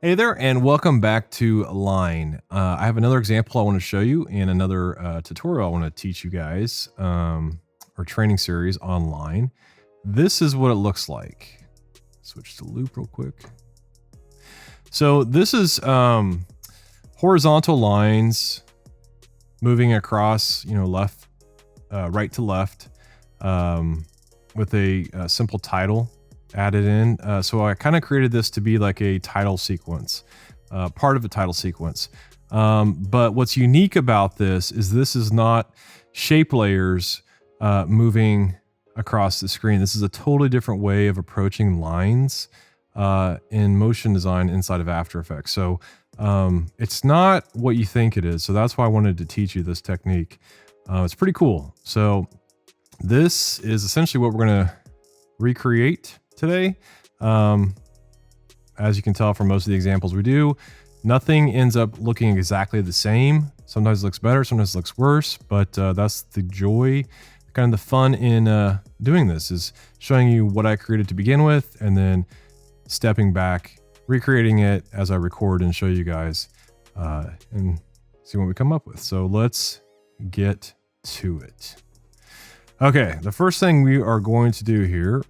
Hey there, and welcome back to Line. I have another example I want to show you and another tutorial I want to teach you guys, or training series online. This is what it looks like. Switch to loop real quick. So this is horizontal lines moving across, right to left, with a simple title added in. So I kind of created this to be like a title sequence, part of a title sequence. But what's unique about this is not shape layers moving across the screen. This is a totally different way of approaching lines in motion design inside of After Effects. So it's not what you think it is. So that's why I wanted to teach you this technique. It's pretty cool. So this is essentially what we're going to recreate today. As you can tell from most of the examples we do, nothing ends up looking exactly the same. Sometimes it looks better, sometimes it looks worse, but that's the joy, kind of the fun in doing this, is showing you what I created to begin with and then stepping back, recreating it as I record and show you guys and see what we come up with. So let's get to it. Okay, the first thing we are going to do here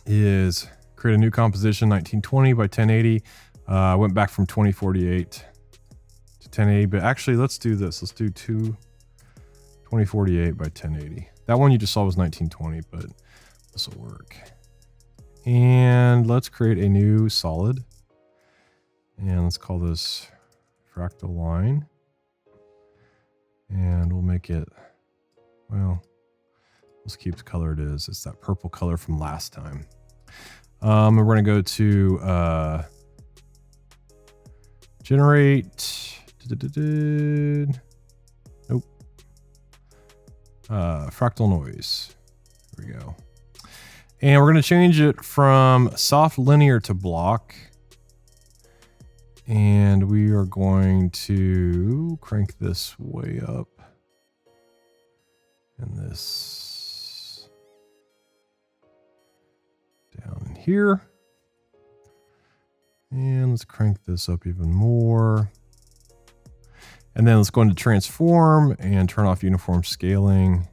is create a new composition, 1920 by 1080. I went back from 2048 to 1080, but actually let's do this. Let's do 2048 by 1080. That one you just saw was 1920, but this will work. And let's create a new solid. And let's call this fractal line. And we'll make it, well, let's keep the color it is. It's that purple color from last time. And we're going to go to generate. Nope. Fractal noise. Here we go. And we're going to change it from soft linear to block. And we are going to crank this way up. And this down in here. And let's crank this up even more. And then let's go into transform and turn off uniform scaling.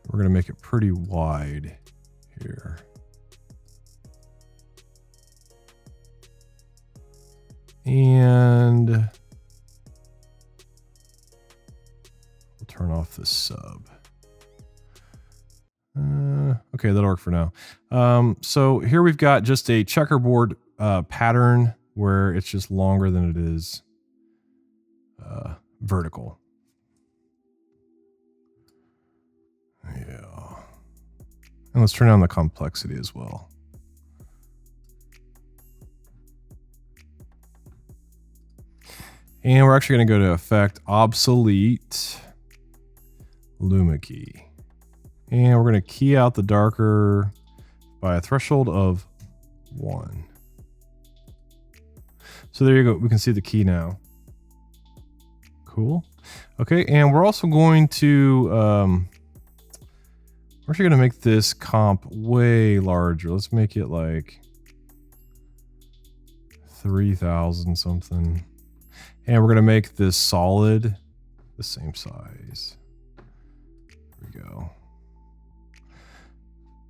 We're going to make it pretty wide here. And we'll turn off the sub. Okay, that'll work for now. So here we've got just a checkerboard pattern where it's just longer than it is vertical. Yeah. And let's turn down the complexity as well. And we're actually going to go to Effect, Obsolete, Luma Key. And we're going to key out the darker by a threshold of 1. So there you go. We can see the key now. Cool. Okay, and we're also going to, we're actually going to make this comp way larger. Let's make it like 3,000 something. And we're going to make this solid the same size. There we go.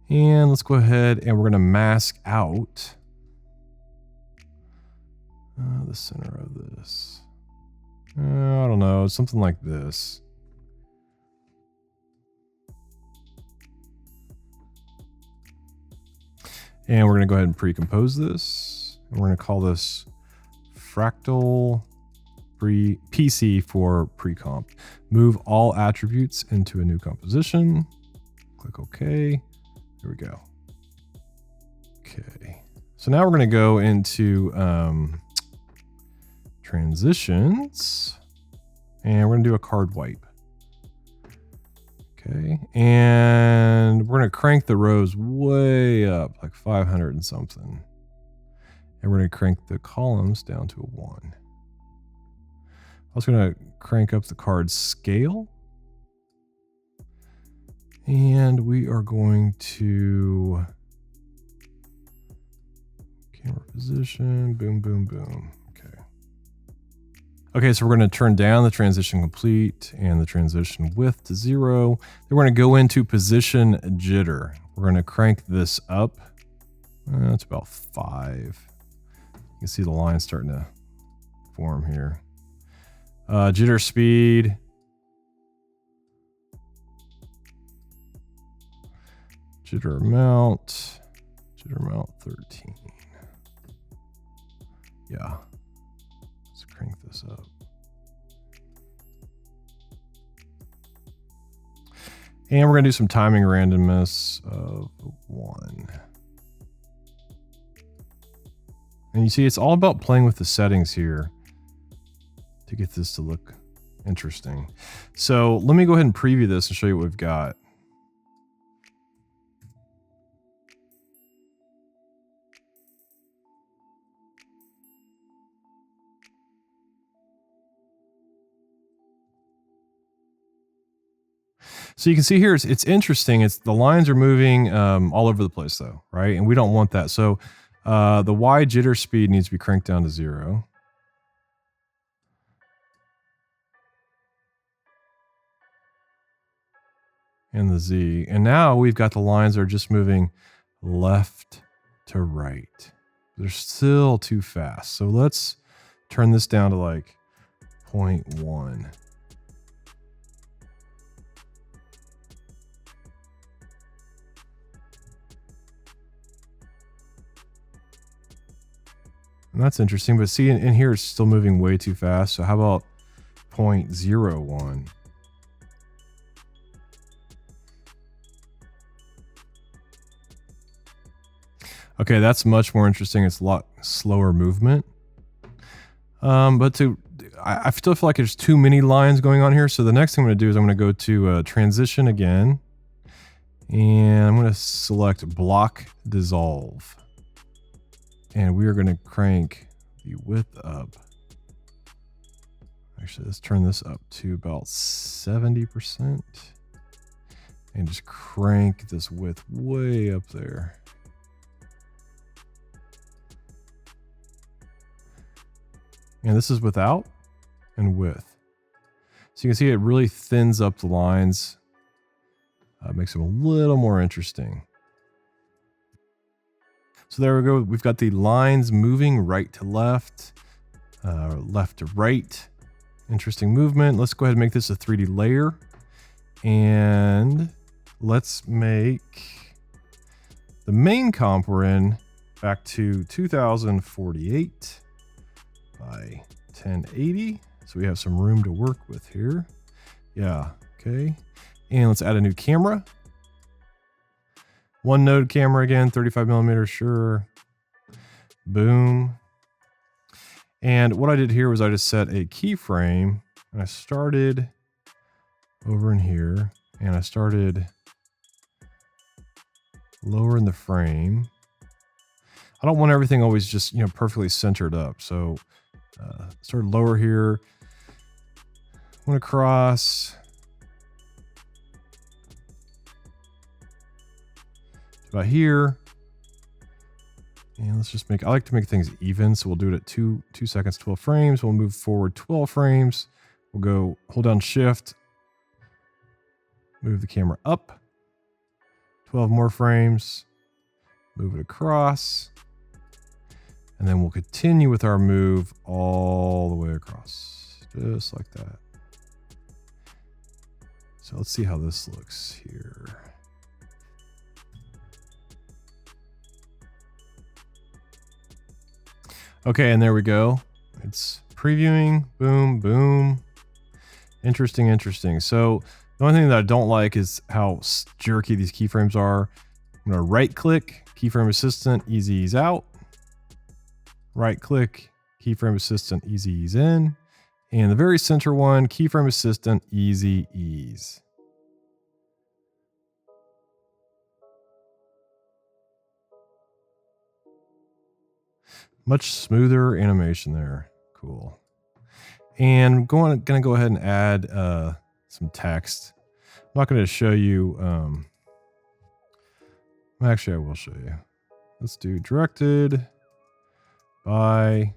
And let's go ahead and we're going to mask out the center of this. I don't know, something like this. And we're going to go ahead and pre-compose this. And we're going to call this Fractal PC for pre-comp. Move all attributes into a new composition. Click OK. There we go. Okay. So now we're going to go into transitions. And we're going to do a card wipe. Okay. And we're going to crank the rows way up, like 500 and something. And we're going to crank the columns down to a 1. I'm also going to crank up the card scale. And we are going to, Camera position, boom, boom, boom. Okay. Okay, so we're going to turn down the transition complete and the transition width to 0. Then we're going to go into position jitter. We're going to crank this up. It's about 5. You can see the line starting to form here. Jitter speed. Jitter amount. Jitter amount 13. Yeah. Let's crank this up. And we're going to do some timing randomness of 1. And you see, it's all about playing with the settings here to get this to look interesting. So let me go ahead and preview this and show you what we've got. So you can see here, it's interesting. It's the lines are moving all over the place though, right? And we don't want that. So the Y jitter speed needs to be cranked down to 0. And the Z. And now we've got the lines that are just moving left to right. They're still too fast. So let's turn this down to like 0.1. And that's interesting, but see in here it's still moving way too fast. So how about 0.01? Okay, that's much more interesting. It's a lot slower movement. But I still feel like there's too many lines going on here. So the next thing I'm going to do is I'm going to go to transition again. And I'm going to select block dissolve. And we are going to crank the width up. Actually, let's turn this up to about 70%. And just crank this width way up there. And this is without and with. So you can see it really thins up the lines. Makes them a little more interesting. So there we go. We've got the lines moving right to left, left to right. Interesting movement. Let's go ahead and make this a 3D layer. And let's make the main comp we're in back to 2048 by 1080. So we have some room to work with here. Yeah, okay. And let's add a new camera. One node camera again, 35 millimeters, sure. Boom. And what I did here was I just set a keyframe and I started over in here and I started lowering the frame. I don't want everything always just, you know, perfectly centered up. So start lower here, went across. About here. And let's just I like to make things even. So we'll do it at 2 seconds, 12 frames. We'll move forward 12 frames. We'll go hold down shift, move the camera up 12 more frames, move it across. And then we'll continue with our move all the way across, just like that. So let's see how this looks here. Okay, and there we go. It's previewing, boom, boom. Interesting, interesting. So the only thing that I don't like is how jerky these keyframes are. I'm gonna right click, keyframe assistant, easy ease out. Right click, keyframe assistant, easy ease in. And the very center one, keyframe assistant, easy ease. Much smoother animation there. Cool. And I'm gonna go ahead and add some text. I'm not going to show you. Actually, I will show you. Let's do directed. by.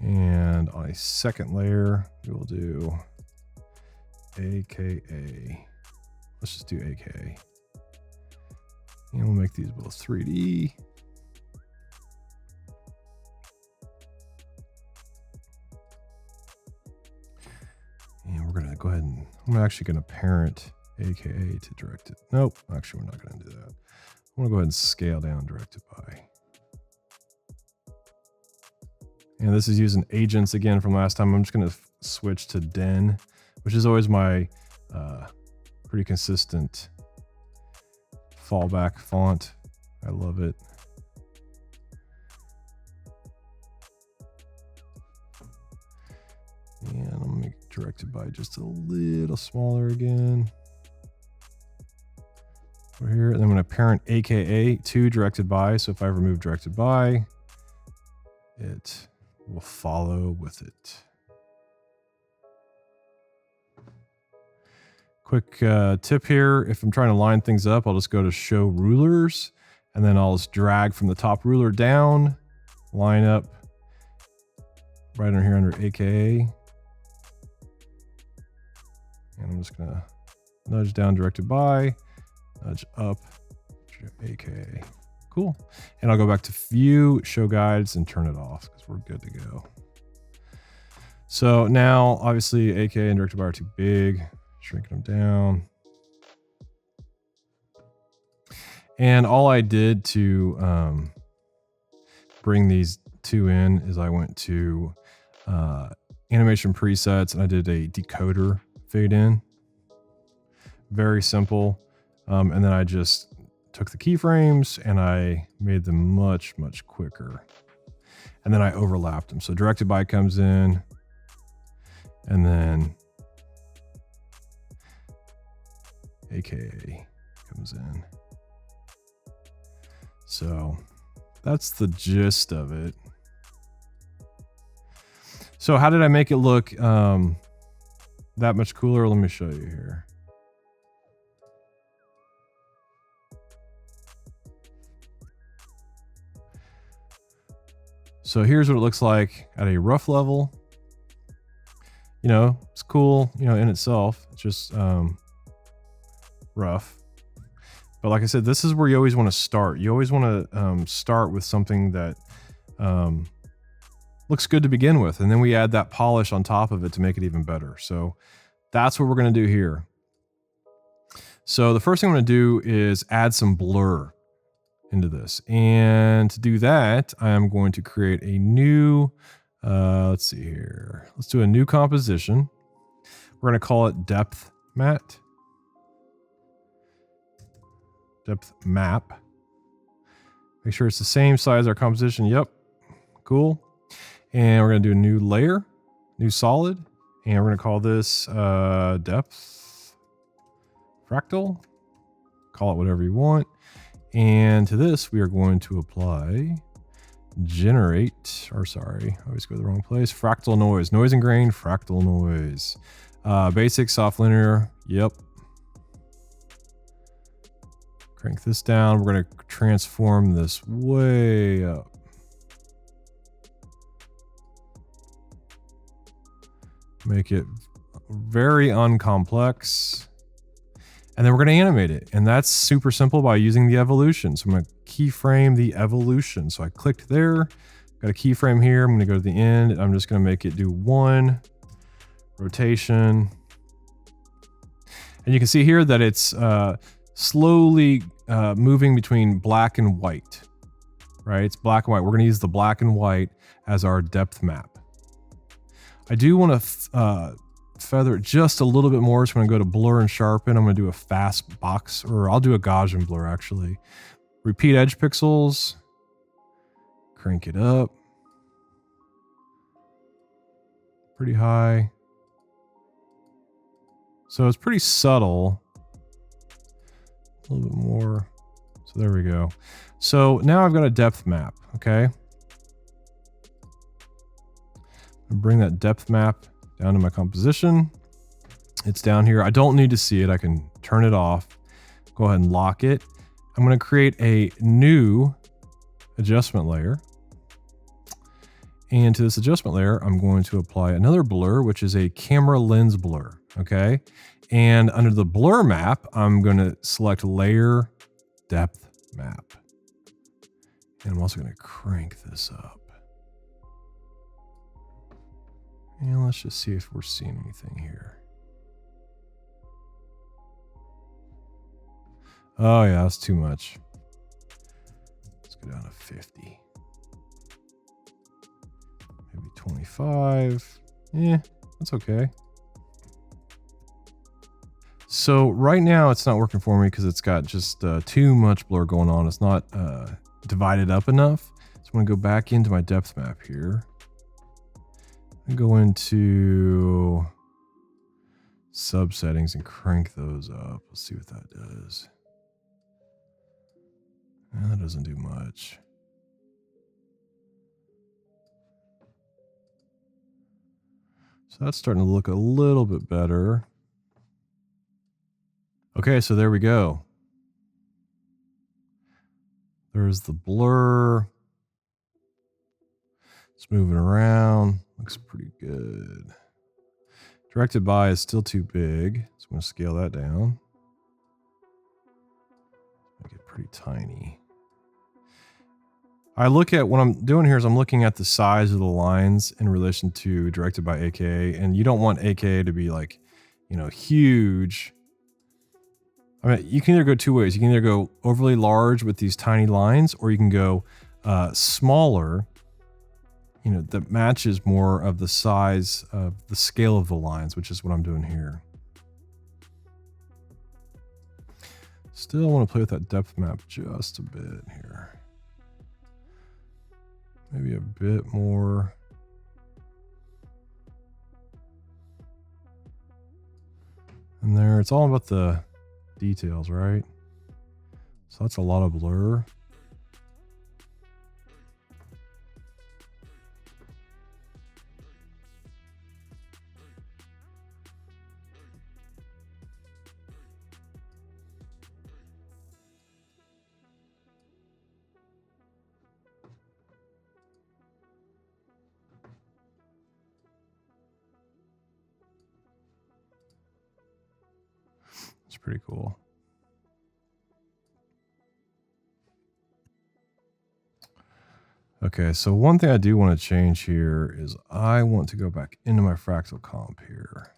And on a second layer, we will do AKA. Let's just do AKA. And we'll make these both 3D. And we're gonna go ahead and, I'm actually gonna parent AKA to directed. Nope, actually we're not gonna do that. I'm gonna go ahead and scale down directed by. And this is using agents again from last time. I'm just gonna switch to Den, which is always my pretty consistent fallback font. I love it. And I'm gonna make it directed by just a little smaller again. Over here, and then I'm gonna parent AKA to directed by. So if I remove directed by, it will follow with it. Quick tip here, if I'm trying to line things up, I'll just go to show rulers, and then I'll just drag from the top ruler down, line up right under here under AKA. And I'm just gonna nudge down directed by, nudge up, AKA. Cool. And I'll go back to view, show guides, and turn it off because we're good to go. So now obviously AKA and directed by are too big. Shrinking them down. And all I did to bring these two in is I went to animation presets and I did a decoder fade in. Very simple. And then I just took the keyframes and I made them much, much quicker. And then I overlapped them. So directed by comes in and then AKA comes in. So that's the gist of it. So how did I make it look that much cooler? Let me show you here. So here's what it looks like at a rough level. You know, it's cool, you know, in itself. It's just rough. But like I said, this is where you always want to start. You always want to start with something that looks good to begin with. And then we add that polish on top of it to make it even better. So that's what we're going to do here. So the first thing I'm going to do is add some blur into this. And to do that, I am going to create a new, let's see here. Let's do a new composition. We're going to call it depth matte. Depth map. Make sure it's the same size as our composition. Yep. Cool. And we're going to do a new layer, new solid. And we're going to call this depth fractal. Call it whatever you want. And to this, we are going to apply generate, or sorry, I always go to the wrong place. Fractal noise, noise and grain, fractal noise. Basic, soft linear. Yep. Crank this down. We're going to transform this way up. Make it very uncomplex. And then we're going to animate it. And that's super simple by using the evolution. So I'm going to keyframe the evolution. So I clicked there, got a keyframe here. I'm going to go to the end. I'm just going to make it do one rotation. And you can see here that it's slowly moving between black and white, right? It's black and white. We're going to use the black and white as our depth map. I do want to feather it just a little bit more. So I'm going to go to blur and sharpen. I'm going to do a fast box, or I'll do a Gaussian blur actually. Repeat edge pixels, crank it up pretty high. So it's pretty subtle. A little bit more. So there we go. So now I've got a depth map, okay? Bring that depth map down to my composition. It's down here. I don't need to see it. I can turn it off. Go ahead and lock it. I'm going to create a new adjustment layer. And to this adjustment layer, I'm going to apply another blur, which is a camera lens blur, okay? And under the blur map, I'm going to select layer depth map. And I'm also going to crank this up. And let's just see if we're seeing anything here. Oh yeah, that's too much. Let's go down to 50. Maybe 25. Yeah, that's okay. So right now it's not working for me because it's got just too much blur going on. It's not divided up enough. So I'm going to go back into my depth map here. And go into subsettings and crank those up. Let's see what that does. And that doesn't do much. So that's starting to look a little bit better. Okay, so there we go. There's the blur. It's moving around. Looks pretty good. Directed by is still too big, so I'm going to scale that down. Make it pretty tiny. I look at what I'm doing here is I'm looking at the size of the lines in relation to directed by AKA, and you don't want AKA to be like, you know, huge. I mean, you can either go two ways. You can either go overly large with these tiny lines, or you can go smaller, you know, that matches more of the size of the scale of the lines, which is what I'm doing here. Still want to play with that depth map just a bit here. Maybe a bit more. And there, it's all about the details, right? So that's a lot of blur. It's pretty cool. Okay, so one thing I do want to change here is I want to go back into my fractal comp here.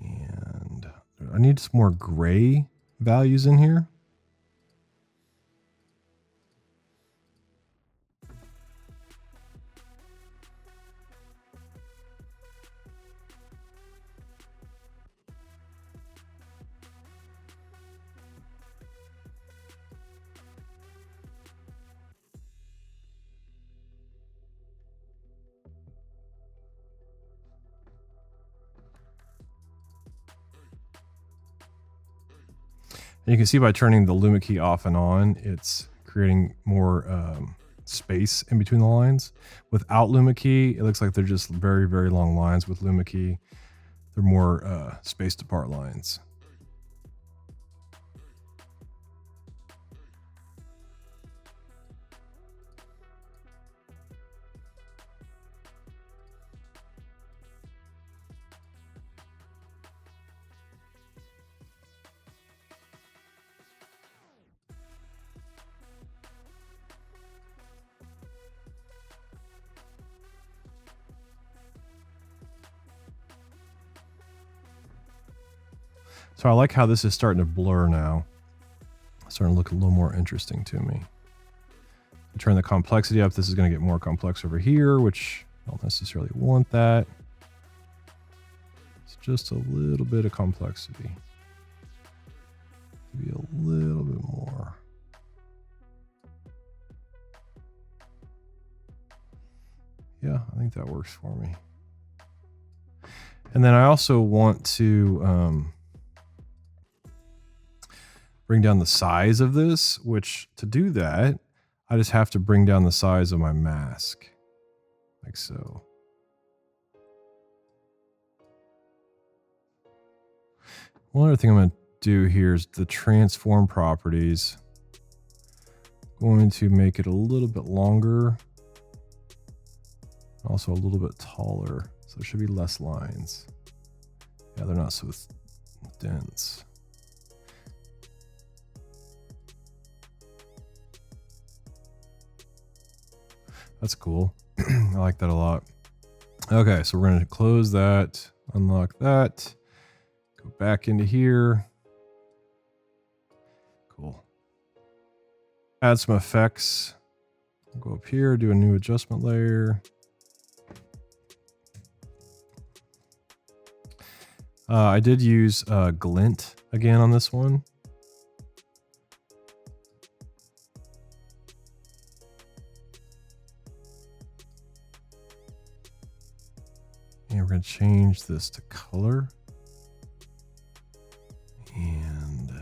And I need some more gray values in here. And you can see by turning the Luma Key off and on, it's creating more space in between the lines. Without Luma Key, it looks like they're just very, very long lines. With Luma Key, they're more spaced apart lines. So I like how this is starting to blur now. It's starting to look a little more interesting to me. Turn the complexity up. This is going to get more complex over here, which I don't necessarily want that. It's just a little bit of complexity. Maybe a little bit more. Yeah, I think that works for me. And then I also want to bring down the size of this, which to do that, I just have to bring down the size of my mask, like so. One other thing I'm going to do here is the transform properties. I'm going to make it a little bit longer. Also a little bit taller, so there should be less lines. Yeah, they're not so dense. That's cool. I like that a lot. Okay, so we're going to close that, unlock that, go back into here. Cool. Add some effects. Go up here, do a new adjustment layer. I did use glint again on this one. And we're going to change this to color. And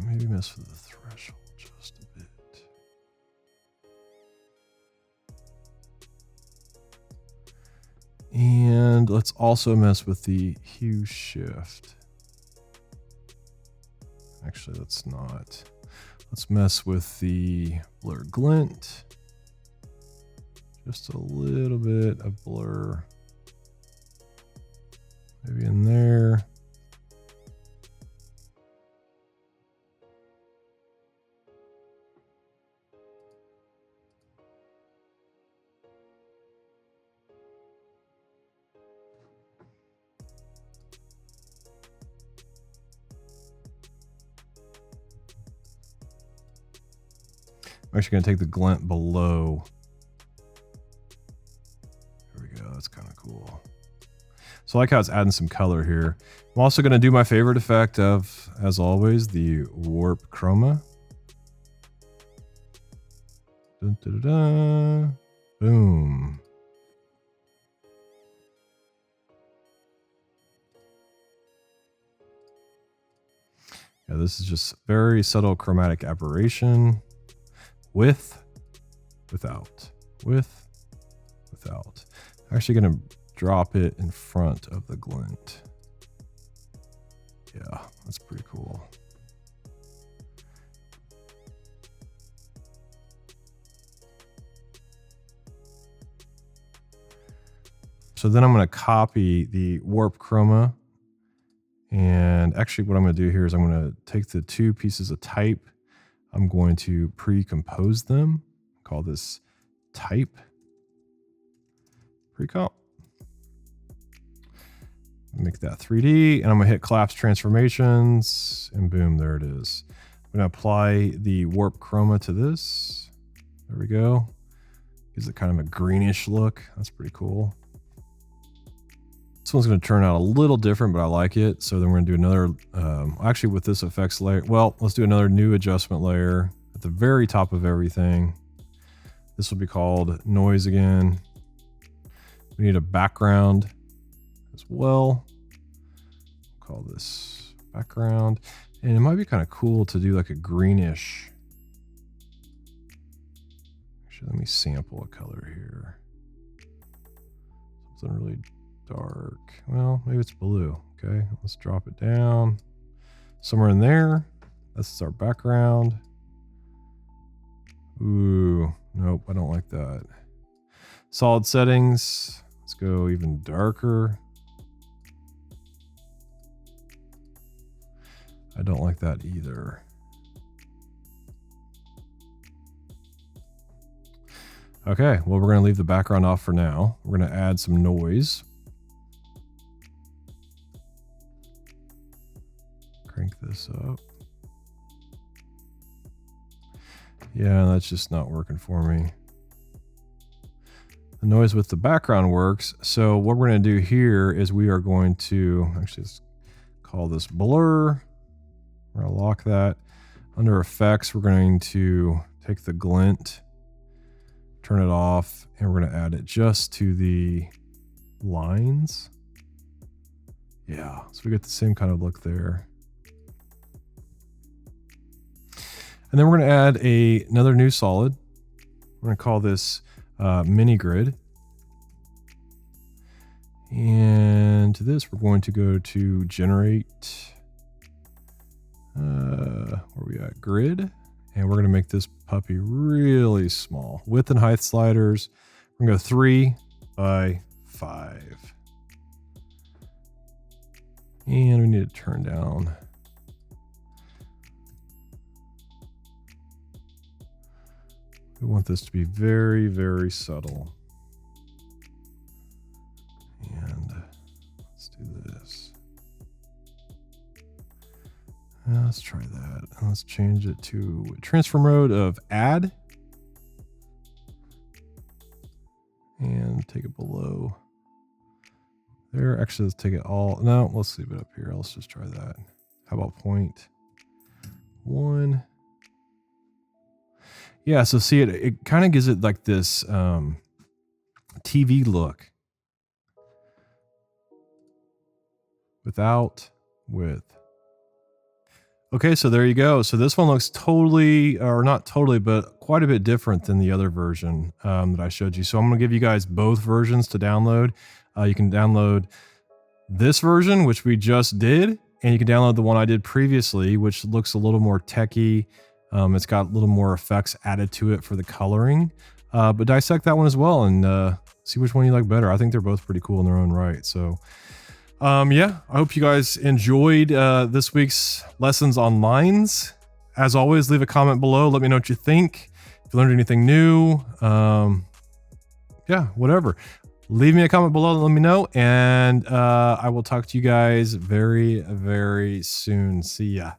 maybe mess with the threshold just a bit. And let's also mess with the hue shift. Actually, let's not. Let's mess with the blur glint. Just a little bit of blur. Maybe in there. I'm actually going to take the glint below. There we go. That's kind of cool. So I like how it's adding some color here. I'm also going to do my favorite effect of, as always, the warp chroma. Dun, dun, dun, dun. Boom. Yeah, this is just very subtle chromatic aberration. With, without, with, without. I'm actually going to drop it in front of the glint. Yeah, that's pretty cool. So then I'm going to copy the warp chroma. And actually what I'm going to do here is I'm going to take the two pieces of type. I'm going to pre-compose them. Call this type. Pre-comp. Make that 3D, and I'm going to hit collapse transformations, and boom, there it is. I'm going to apply the warp chroma to this. There we go. Gives it kind of a greenish look. That's pretty cool. This one's going to turn out a little different, but I like it. So then we're going to do another, actually with this effects layer, well, let's do another new adjustment layer at the very top of everything. This will be called noise again. We need a background as well. Call this background. And it might be kind of cool to do like a greenish. Actually, let me sample a color here. Something really dark. Well, maybe it's blue. Okay, let's drop it down somewhere in there. That's our background. Ooh, nope, I don't like that. Solid settings. Let's go even darker. I don't like that either. Okay, well, we're going to leave the background off for now. We're going to add some noise. Crank this up. Yeah, that's just not working for me. The noise with the background works. So what we're going to do here is we are going to actually let's call this blur. We're going to lock that. Under effects, we're going to take the glint, turn it off, and we're going to add it just to the lines. Yeah, so we get the same kind of look there. And then we're going to add another new solid. We're going to call this mini grid. And to this, we're going to go to generate, where are we at? Grid. And we're going to make this puppy really small. Width and height sliders. We're going to go 3 by 5. And we need to turn down. We want this to be very, very subtle. And let's do this. Let's try that. Let's change it to transfer mode of add. And take it below there. Actually, let's take it all. No, let's leave it up here. Let's just try that. How about 0.1? Yeah, so see it kind of gives it like this TV look. Without, with. Okay, so there you go. So this one looks totally, or not totally, but quite a bit different than the other version that I showed you. So I'm going to give you guys both versions to download. You can download this version, which we just did, and you can download the one I did previously, which looks a little more techy. It's got a little more effects added to it for the coloring. But dissect that one as well and see which one you like better. I think they're both pretty cool in their own right. So yeah, I hope you guys enjoyed this week's lessons on lines. As always, leave a comment below. Let me know what you think. If you learned anything new, yeah, whatever. Leave me a comment below and let me know. And I will talk to you guys very, very soon. See ya.